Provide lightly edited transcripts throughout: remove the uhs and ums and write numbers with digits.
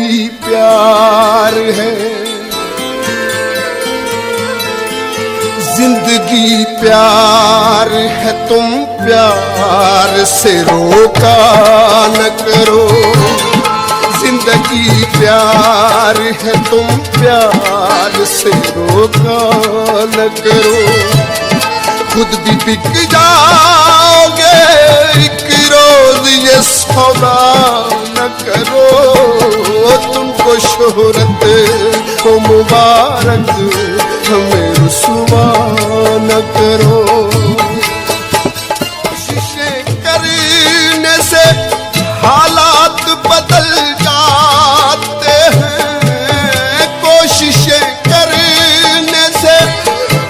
प्यार है, जिंदगी प्यार है, तुम प्यार से रोका न करो। जिंदगी प्यार है, तुम प्यार से रोका न करो। खुद भी बिक जाओगे एक रोज, ये सौदा न करो। तुमको शोहरत को मुबारक, हमें रुसवा न करो। कोशिशें करने से हालात बदल जाते हैं, कोशिशें करने से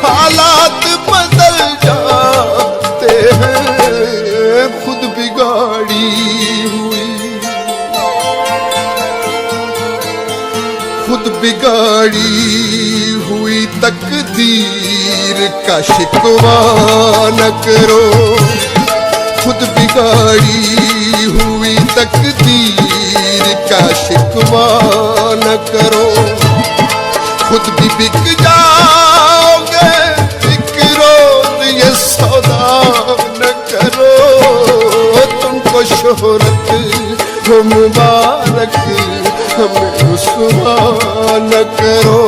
हालात बदल जाते हैं। खुद बिगाड़ी हुई, खुद बिगाड़ी हुई तकदीर का शिकवा न करो। खुद बिगाड़ी हुई तकदीर का शिकवा न करो। खुद भी बिक जाओगे एक रोज, ये सौदा न करो। तुमको शोहरत हो मुबारक, हमें रुसवा न करो।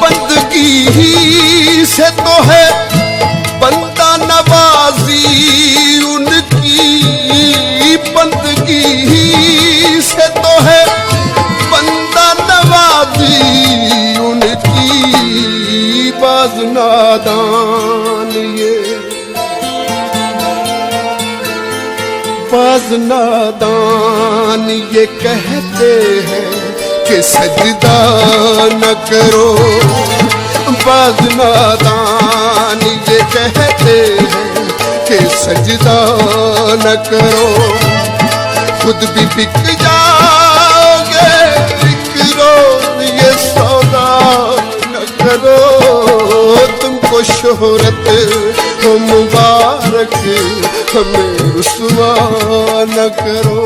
बंदगी से तो है बंदा नवाजी उनकी, बंदगी से तो है बंदा नवाजी उनकी। बाज नादान ये, बाज नादान ये कहते हैं कि सजदा न करो। बाज नादान ये कहते हैं कि सजदा न करो। खुद भी बिक जाओगे एक रोज, ये सौदा न करो। तुमको शोहरत हो मुबारक, हमें रुसवा न करो।